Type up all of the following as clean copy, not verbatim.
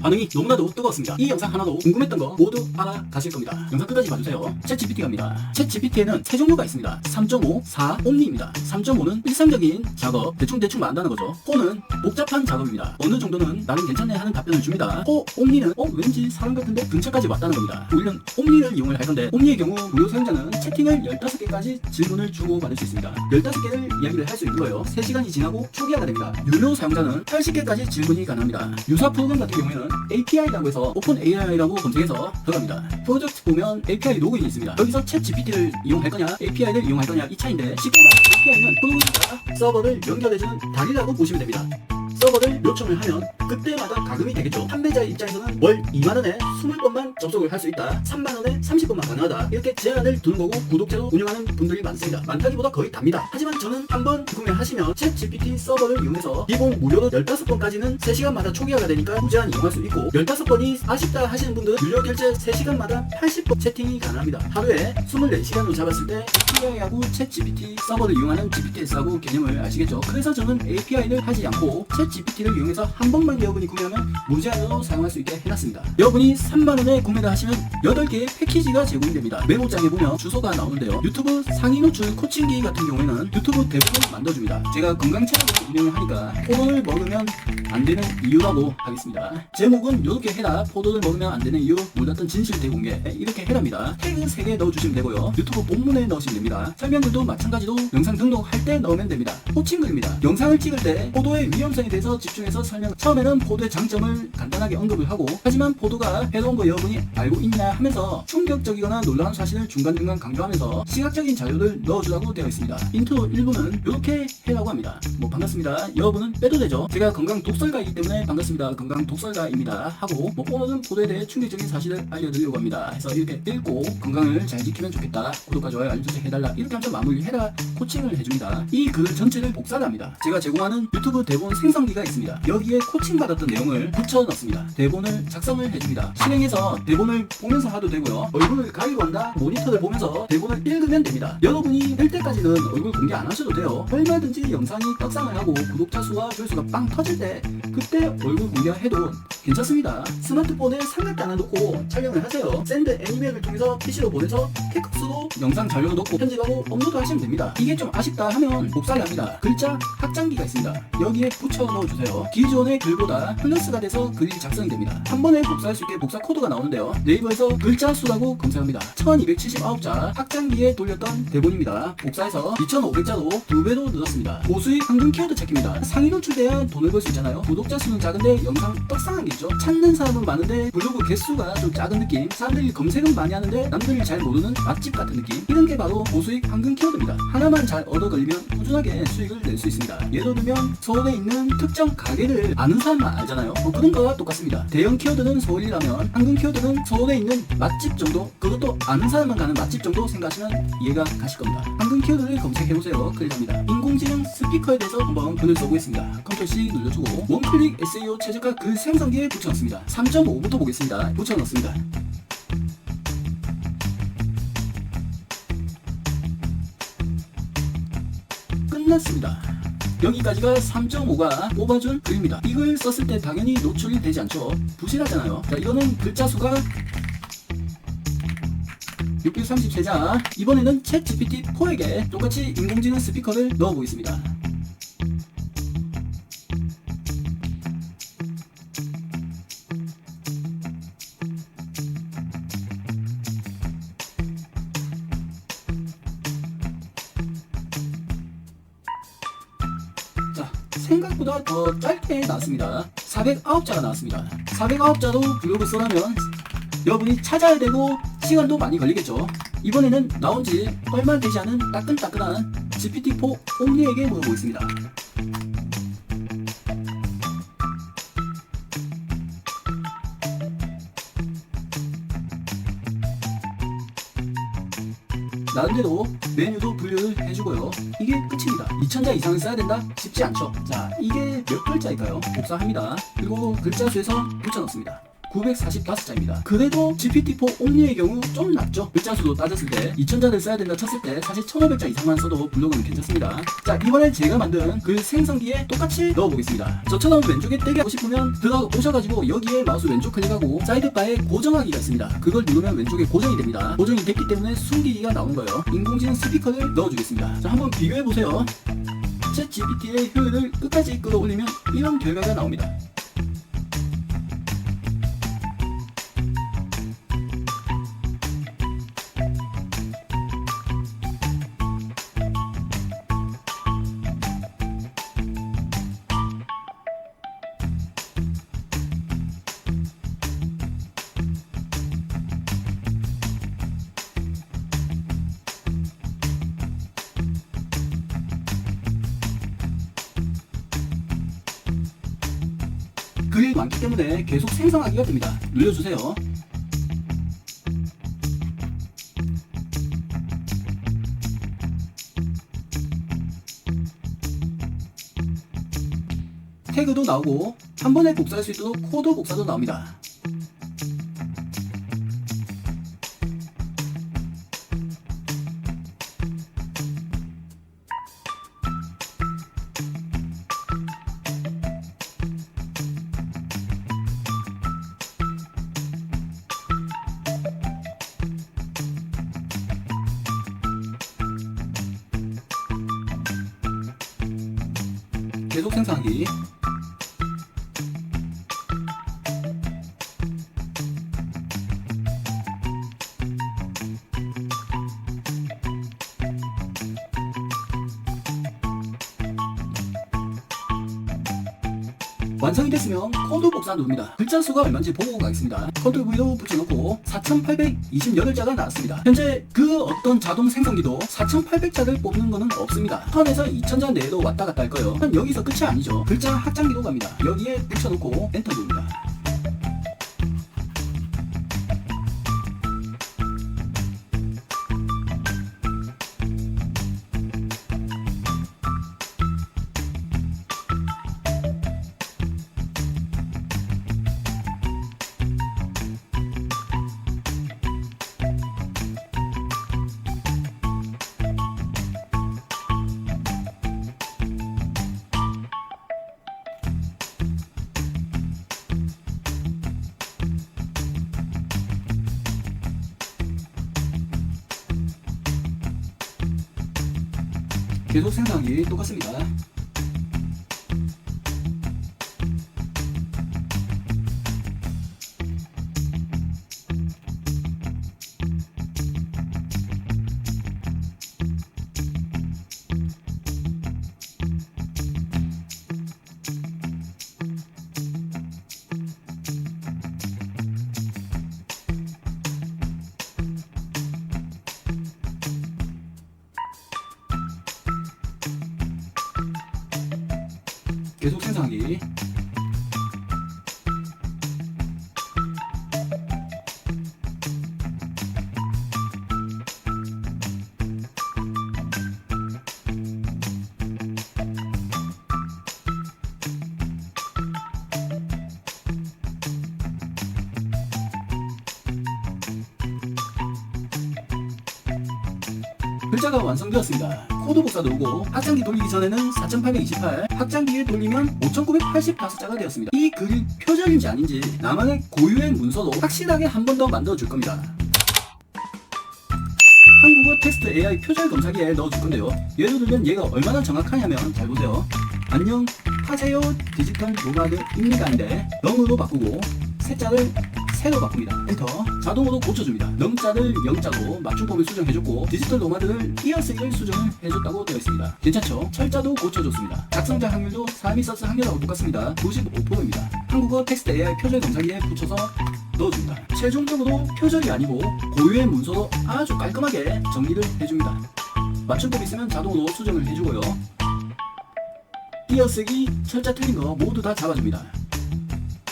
반응이 너무나도 뜨거웠습니다. 이 영상 하나도 궁금했던 거 모두 알아가실 겁니다. 영상 끝까지 봐주세요. 챗GPT 갑니다. 챗GPT에는 세 종류가 있습니다. 3.5, 4, 옴니입니다. 3.5는 일상적인 작업, 대충 말한다는 거죠. 4는 복잡한 작업입니다. 어느 정도는 나름 괜찮네 하는 답변을 줍니다. 옴니는 왠지 사람 같은데 근처까지 왔다는 겁니다. 우리는 옴니를 이용을 할 건데, 옴니의 경우 무료 사용자는 채팅을 15개까지 질문을 주고 받을 수 있습니다. 15개를 이야기를 할 수 있는 거예요. 3시간이 지나고 초기화가 됩니다. 유료 사용자는 80개까지 질문이 가능합니다. 유사 프로그램 같은 경우에는 API라고 해서 오픈 AI라고 검색해서 들어갑니다. 프로젝트 보면 API 로그인이 있습니다. 여기서 챗 GPT를 이용할 거냐, API를 이용할 거냐 이 차이인데, 쉽게 말하면 API는 프로그램과 서버를 연결해주는 다리라고 보시면 됩니다. 서버를 요청을 하면 그때마다 가금이 되겠죠. 판매자의 입장에서는 월 2만원에 20번만 접속을 할 수 있다, 3만원에 30번만 가능하다, 이렇게 제한을 두는 거고 구독자로 운영하는 분들이 많습니다. 많다기보다 거의 답니다. 하지만 저는 한번 구매하시면 챗 GPT 서버를 이용해서 기본 무료로 15번까지는 3시간마다 초기화가 되니까 무제한 이용할 수 있고, 15번이 아쉽다 하시는 분들은 유료 결제 3시간마다 80번 채팅이 가능합니다. 하루에 24시간으로 잡았을 때 API하고 챗 GPT 서버를 이용하는 GPTS하고 개념을 아시겠죠? 그래서 저는 API를 하지 않고 챗 GPT를 이용해서 한 번만 여러분이 구매하면 무제한으로 사용할 수 있게 해놨습니다. 여러분이 3만원에 구매를 하시면 8개의 패키지가 제공이 됩니다. 메모장에 보면 주소가 나오는데요. 유튜브 상위 노출 코칭기 같은 경우에는 유튜브 대본을 만들어줍니다. 제가 건강 채널을 운영을 하니까 포도를 먹으면 안 되는 이유라고 하겠습니다. 제목은 이렇게 해라, 포도를 먹으면 안 되는 이유, 몰랐던 진실 대공개, 이렇게 해랍니다. 태그 3개 넣어주시면 되고요. 유튜브 본문에 넣으시면 됩니다. 설명글도 마찬가지로 영상 등록할 때 넣으면 됩니다. 호칭글입니다. 영상을 찍을 때 포도의 위험성에 대해서 집중해서 설명. 처음에는 포도의 장점을 간단하게 언급을 하고, 하지만 포도가 해로운 거 여러분이 알고 있냐 하면서 충격적이거나 놀라운 사실을 중간중간 강조하면서 시각적인 자료를 넣어주라고 되어 있습니다. 인트로 1부는 이렇게 해라고 합니다. 반갑습니다. 여러분은 빼도 되죠. 제가 건강 독설가이기 때문에 반갑습니다. 건강 독설가입니다 하고, 오늘은 포도에 대해 충격적인 사실을 알려드리려고 합니다 해서 이렇게 읽고, 건강을 잘 지키면 좋겠다, 구독과 좋아요 알림 설정 해달라, 이렇게 하면서 마무리해라 코칭을 해줍니다. 이 글 전체를 복사를 합니다. 제가 제공하는 유튜브 대본 생성기가 있습니다. 여기에 코칭 받았던 내용을 붙여 넣습니다. 대본을 작성을 해줍니다. 실행해서 대본을 보면서 하도 되고요. 얼굴을 가리고 한다, 모니터를 보면서 대본을 읽으면 됩니다. 여러분이 할 때까지는 얼굴 공개 안 하셔도 돼요. 얼마든지 영상이 떡상을 하고 구독자 수와 조회수가 빵 터질 때, 그때 얼굴 공개해도 괜찮습니다. 스마트폰에 삼각대 하나 놓고 촬영을 하세요. 샌드 애니메이션을 통해서 PC로 보내서 텍스트로 영상 자료를 넣고 편집하고 업로드 하시면 됩니다. 이게 좀 아쉽다 하면 복사를 합니다. 글자 확장기가 있습니다. 여기에 붙여 넣어주세요. 기존의 글보다 플러스가 돼서 글이 작성이 됩니다. 한 번에 복사할 수 있게 복사 코드가 나오는데요. 네이버에서 글자 수라고 검색합니다. 1279자 확장기에 돌렸던 대본입니다. 복사해서 2500자로 2배로 늘었습니다. 고수익 황금 키워드 찾기입니다. 상위 노출돼야 돈을 벌 수 있잖아요. 구독자 수는 작은데 영상 떡상한 게 있죠. 찾는 사람은 많은데 블로그 개수가 좀 작은 느낌, 사람들이 검색은 많이 하는데 남들이 잘 모르는 맛집 같은 느낌, 이런 게 바로 고수익 황금 키워드입니다. 하나만 잘 얻어 걸리면 꾸준하게 수익을 낼 수 있습니다. 예를 들면 서울에 있는 특정 가게를 아는 사람만 알잖아요. 그런 거와 똑같습니다. 대형 키워드는 서울이라면 황금 키워드는 서울에 있는 맛집 정도, 그것도 아는 사람만 가는 맛집 정도 생각하시면 이해가 가실 겁니다. 황금 키워드를 검색해보세요. 클릭합니다. 인공지능 스피커에 대해서 한번 글을 써보겠습니다. 컨트롤-C 눌러주고 원클릭 SEO 최저가 글 생성기에 붙여넣습니다. 3.5부터 보겠습니다. 붙여넣습니다. 끝났습니다. 여기까지가 3.5가 뽑아준 글입니다. 이걸 썼을 때 당연히 노출이 되지 않죠. 부실하잖아요. 자, 이거는 글자 수가 633자. 이번에는 챗 GPT-4에게 똑같이 인공지능 스피커를 넣어보겠습니다. 생각보다 더 짧게 나왔습니다. 409자가 나왔습니다. 409자로 블로그 써라면 여러분이 찾아야 되고 시간도 많이 걸리겠죠. 이번에는 나온지 얼마 되지 않은 따끈따끈한 GPT-4 옴니에게 물어보겠습니다. 나름대로 메뉴도 분류를 해주고요. 이게 끝입니다. 2000자 이상을 써야 된다? 쉽지 않죠. 자, 이게 몇 글자일까요? 복사합니다. 그리고 글자 수에서 붙여넣습니다. 945자입니다. 그래도 GPT-4 옴니의 경우 좀 낮죠. 글자 수도 따졌을 때 2000자를 써야 된다 쳤을 때 사실 1500자 이상만 써도 블로그는 괜찮습니다. 자, 이번에 제가 만든 그 생성기에 똑같이 넣어보겠습니다. 저처럼 왼쪽에 떼게 하고 싶으면 들어가 오셔가지고 여기에 마우스 왼쪽 클릭하고 사이드바에 고정하기가 있습니다. 그걸 누르면 왼쪽에 고정이 됩니다. 고정이 됐기 때문에 숨기기가 나온 거예요. 인공지능 스피커를 넣어주겠습니다. 자, 한번 비교해보세요. 챗 GPT의 효율을 끝까지 끌어올리면 이런 결과가 나옵니다. 글이 많기 때문에 계속 생성하기가 됩니다. 눌러주세요. 태그도 나오고 한 번에 복사할 수 있도록 코드 복사도 나옵니다. 계속 생성하기. 완성이 됐으면 코드 복사 누릅니다. 글자 수가 얼마인지 보고 가겠습니다. 컨트롤 V로 붙여놓고 4828자가 나왔습니다. 현재 그 어떤 자동 생성기도 4800자를 뽑는 것은 없습니다. 1000에서 2000자 내에도 왔다 갔다 할 거예요. 여기서 끝이 아니죠. 글자 확장기도 갑니다. 여기에 붙여놓고 엔터 누릅니다. 계속 생성하기 똑같습니다. 계속 생성하기. 글자가 완성되었습니다. 코드 복사 누르고 확장기 돌리기 전에는 4828, 확장기에 돌리면 5985자가 되었습니다. 이 글이 표절인지 아닌지 나만의 고유의 문서로 확실하게 한 번 더 만들어 줄 겁니다. 한국어 텍스트 AI 표절 검사기에 넣어 줄 건데요. 예를 들면 얘가 얼마나 정확하냐면 잘 보세요. 안녕 하세요 디지털 노마드입니다인데 영어로 바꾸고 세자를 새로 바꿉니다. 엔터. 자동으로 고쳐줍니다. 넘자를 영자로 맞춤법을 수정해줬고 디지털 노마드를 띄어쓰기를 수정을 해줬다고 되어 있습니다. 괜찮죠? 철자도 고쳐줬습니다. 작성자 확률도 사람이 썼을 확률하고 똑같습니다. 95%입니다. 한국어 텍스트 AI 표절 검사기에 붙여서 넣어줍니다. 최종적으로 표절이 아니고 고유의 문서로 아주 깔끔하게 정리를 해줍니다. 맞춤법 있으면 자동으로 수정을 해주고요. 띄어쓰기, 철자 틀린 거 모두 다 잡아줍니다.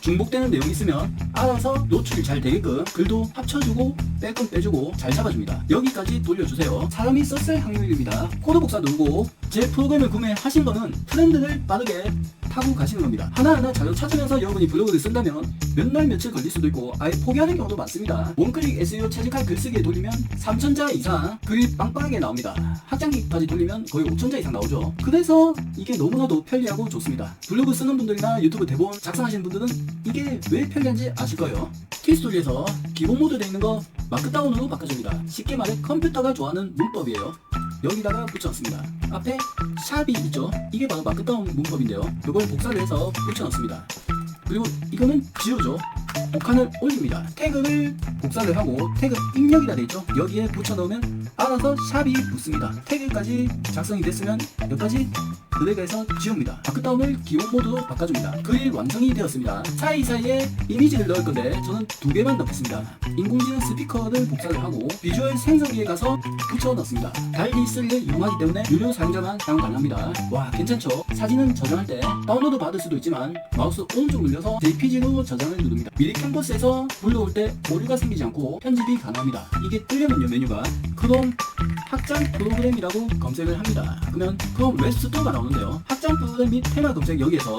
중복되는 내용이 있으면 알아서 노출이 잘 되게끔 글도 합쳐주고 뺄 건 빼주고 잘 잡아줍니다. 여기까지 돌려주세요. 사람이 썼을 확률입니다. 코드 복사 누르고 제 프로그램을 구매하신 거는 트렌드를 빠르게 타고 가시는 겁니다. 하나하나 자료 찾으면서 여러분이 블로그를 쓴다면 몇 날 며칠 걸릴 수도 있고 아예 포기하는 경우도 많습니다. 원클릭 SEO 최적화 글쓰기에 돌리면 3000자 이상 글이 빵빵하게 나옵니다. 확장기까지 돌리면 거의 5000자 이상 나오죠. 그래서 이게 너무나도 편리하고 좋습니다. 블로그 쓰는 분들이나 유튜브 대본 작성하시는 분들은 이게 왜 편리한지 아실 거예요. 티스토리에서 기본 모드 되어 있는 거 마크다운으로 바꿔줍니다. 쉽게 말해 컴퓨터가 좋아하는 문법이에요. 여기다가 붙여넣습니다. 앞에 샵이 있죠. 이게 바로 마크다운 문법인데요. 이걸 복사를 해서 붙여넣습니다. 그리고 이거는 지우죠. 복칸을 올립니다. 태그를 복사를 하고 태그 입력이라 되어있죠. 여기에 붙여넣으면 알아서 샵이 붙습니다. 태그까지 작성이 됐으면 여기까지 드래그해서 지웁니다. 마크다운을 기본 모드로 바꿔줍니다. 글이 완성이 되었습니다. 사이사이에 이미지를 넣을 건데 저는 2개만 넣겠습니다. 인공지능 스피커를 복사를 하고 비주얼 생성기에 가서 붙여 넣습니다. 달리 쓰리를 이용하기 때문에 유료 사용자만 사용 가능합니다. 와, 괜찮죠? 사진은 저장할 때 다운로드 받을 수도 있지만 마우스 오른쪽 눌려서 JPG로 저장을 누릅니다. 미리 캔버스에서 불러올 때 오류가 생기지 않고 편집이 가능합니다. 이게 뜨려면요, 메뉴가 크롬 확장 프로그램이라고 검색을 합니다. 그러면 크롬 웹 스토어가 나오는데요. 확장 프로그램 및 테마 검색 여기에서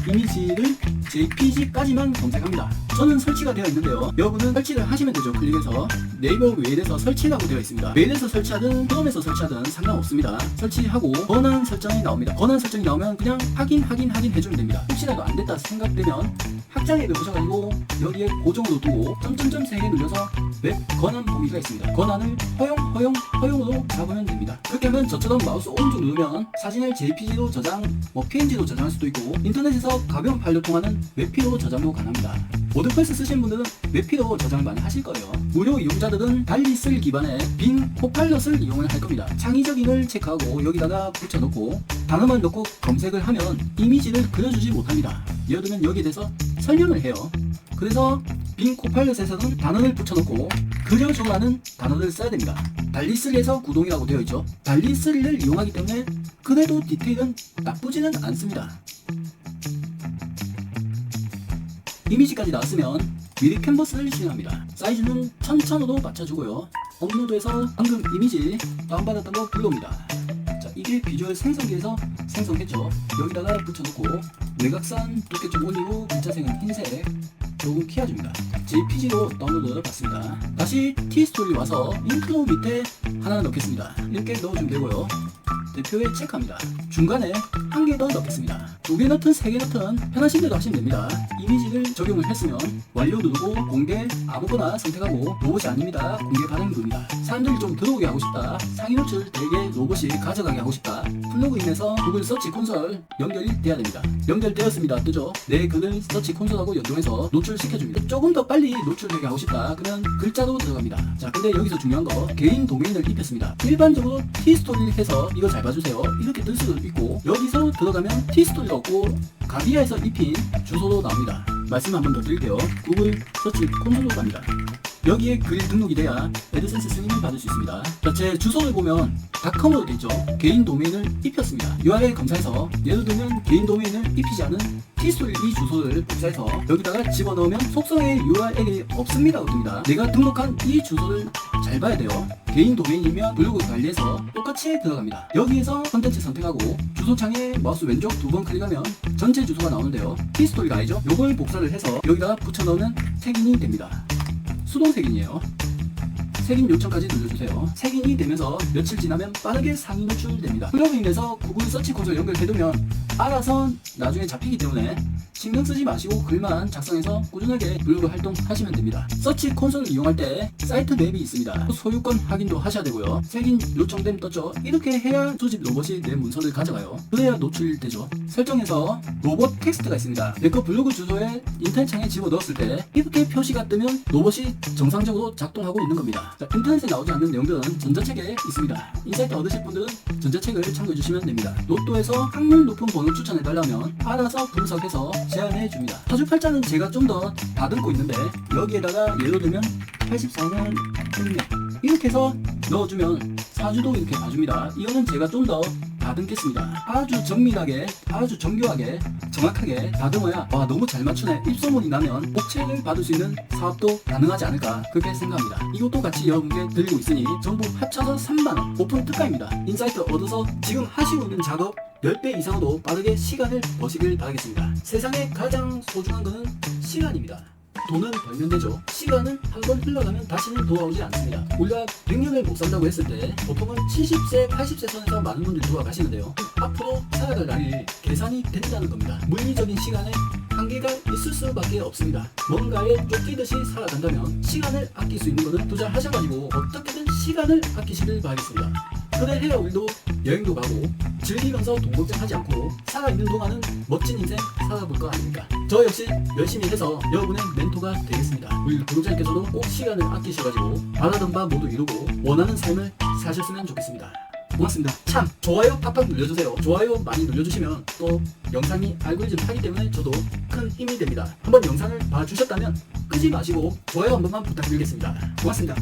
이미지를 JPG까지만 검색합니다. 저는 설치가 되어 있는데요. 여러분은 설치를 하시면 되죠. 클릭해서 네이버 메일에서 설치라고 되어 있습니다. 메일에서 설치하든 크롬에서 설치하든 상관없습니다. 설치하고 권한 설정이 나옵니다. 권한 설정이 나오면 그냥 확인 해주면 됩니다. 혹시라도 안 됐다 생각되면 확장앱을 보셔가지고 여기에 고정으로 두고 점점점 3개 눌러서 웹 권한 보기가 있습니다. 권한을 허용으로 잡으면 됩니다. 그렇게 하면 저처럼 마우스 오른쪽 누르면 사진을 JPG로 저장, PNG로 저장할 수도 있고 인터넷에서 가벼운 파일로 통하는 웹피로 저장도 가능합니다. 워드프레스 쓰시는 분들은 웹피로 저장을 많이 하실 거예요. 무료 이용자들은 달리 쓸 기반의 빈 코파일럿을 이용을 할 겁니다. 창의적인을 체크하고 여기다가 붙여넣고 단어만 넣고 검색을 하면 이미지를 그려주지 못합니다. 예를 들면 여기에 대해서 설명을 해요. 그래서 빈 코파일럿에서는 단어를 붙여넣고 그려줘라는 단어를 써야 됩니다. 달리3에서 구동이라고 되어 있죠. 달리3를 이용하기 때문에 그래도 디테일은 나쁘지는 않습니다. 이미지까지 나왔으면 미리 캔버스를 실행합니다. 사이즈는 1000으로 맞춰주고요. 업로드해서 방금 이미지 다운받았던 거 불러옵니다. 자, 이게 비주얼 생성기에서 생성했죠. 여기다가 붙여놓고 외곽선 두께 좀 올리고 글자색은 흰색 조금 키워줍니다. JPG로 다운로드 받습니다. 다시 티스토리 와서 인트로 밑에 하나 넣겠습니다. 이렇게 넣어주면 되고요. 대표에 체크합니다. 중간에 한 개 더 넣겠습니다. 2개 넣든 3개 넣든 편하신 대로 하시면 됩니다. 이미지를 적용을 했으면 완료 누르고 공개 아무거나 선택하고 로봇이 아닙니다. 공개 발행 누릅니다. 사람들이 좀 들어오게 하고 싶다. 상위 노출 되게 로봇이 가져가게 하고 싶다. 플러그인에서 구글 서치 콘솔 연결이 돼야 됩니다. 연결되었습니다. 뜨죠? 내 글을 서치 콘솔하고 연동해서 노출시켜줍니다. 조금 더 빨리 노출되게 하고 싶다. 그러면 글자로 들어갑니다. 자, 근데 여기서 중요한 거 개인 도메인을 입혔습니다. 일반적으로 티스토리를 해서 이거 잘 봐주세요. 이렇게 뜰 수도 있고 여기서 들어가면 티스토리가 없고 가디아에서 입힌 주소로 나옵니다. 말씀 한 번 더 드릴게요. 구글 서치 콘솔로 갑니다. 여기에 글이 등록이 돼야 애드센스 승인을 받을 수 있습니다. 자, 제 주소를 보면 닷컴으로 되어 있죠. 개인 도메인을 입혔습니다. URL 검사해서 예를 들면 개인 도메인을 입히지 않은 티스토리 이 주소를 복사해서 여기다가 집어넣으면 속성에 URL이 없습니다고 뜹니다. 내가 등록한 이 주소를 잘 봐야 돼요. 개인 도메인이면 블로그 관리해서 똑같이 들어갑니다. 여기에서 컨텐츠 선택하고 주소창에 마우스 왼쪽 2번 클릭하면 전체 주소가 나오는데요. 티스토리가 아니죠. 요걸 복사를 해서 여기다가 붙여넣으면 색인이 됩니다. 수동 색인이에요. 색인 요청까지 눌러주세요. 색인이 되면서 며칠 지나면 빠르게 상위 노출됩니다. 플러그인에서 구글 서치 콘솔 연결해두면 알아서 나중에 잡히기 때문에 신경 쓰지 마시고 글만 작성해서 꾸준하게 블로그 활동하시면 됩니다. 서치 콘솔을 이용할 때 사이트 맵이 있습니다. 소유권 확인도 하셔야 되고요. 색인 요청됨 떴죠? 이렇게 해야 수집 로봇이 내 문서를 가져가요. 그래야 노출되죠. 설정에서 로봇 텍스트가 있습니다. 내 거 블로그 주소에 인터넷 창에 집어넣었을 때 이렇게 표시가 뜨면 로봇이 정상적으로 작동하고 있는 겁니다. 자, 인터넷에 나오지 않는 내용들은 전자책에 있습니다. 인사이트 얻으실 분들은 전자책을 참고해 주시면 됩니다. 로또에서 확률 높은 번호 추천해달라면 알아서 분석해서 제안해 줍니다. 사주팔자는 제가 좀 더 다듬고 있는데 여기에다가 예를 들면 84년 생명 이렇게 해서 넣어주면 사주도 이렇게 봐줍니다. 이거는 제가 좀 더 다듬겠습니다. 아주 정밀하게, 아주 정교하게, 정확하게 다듬어야 와 너무 잘 맞추네 입소문이 나면 복채를 받을 수 있는 사업도 가능하지 않을까 그렇게 생각합니다. 이것도 같이 여러분께 드리고 있으니 전부 합쳐서 3만원 오픈 특가입니다. 인사이트 얻어서 지금 하시고 있는 작업 10배 이상으로 빠르게 시간을 버시길 바라겠습니다. 세상에 가장 소중한 것은 시간입니다. 돈은 벌면 되죠. 시간은 한번 흘러가면 다시는 돌아오지 않습니다. 우리가 100년을 못 산다고 했을 때 보통은 70세, 80세 선에서 많은 분들이 돌아가시는데요. 앞으로 살아갈 날이 계산이 된다는 겁니다. 물리적인 시간에 한계가 있을 수밖에 없습니다. 뭔가에 쫓기듯이 살아간다면 시간을 아낄 수 있는 것은 투자하셔가지고 어떻게든 시간을 아끼시길 바라겠습니다. 그래야 우리도 여행도 가고 즐기면서 돈 걱정하지 않고 살아있는 동안은 멋진 인생 살아볼 거 아닙니까? 저 역시 열심히 해서 여러분의 멘토가 되겠습니다. 우리 구독자님께서도 꼭 시간을 아끼셔가지고 바라던 바 모두 이루고 원하는 삶을 사셨으면 좋겠습니다. 고맙습니다. 참 좋아요 팍팍 눌러주세요. 좋아요 많이 눌러주시면 또 영상이 알고리즘 타기 때문에 저도 큰 힘이 됩니다. 한번 영상을 봐주셨다면 끄지 마시고 좋아요 한 번만 부탁드리겠습니다. 고맙습니다.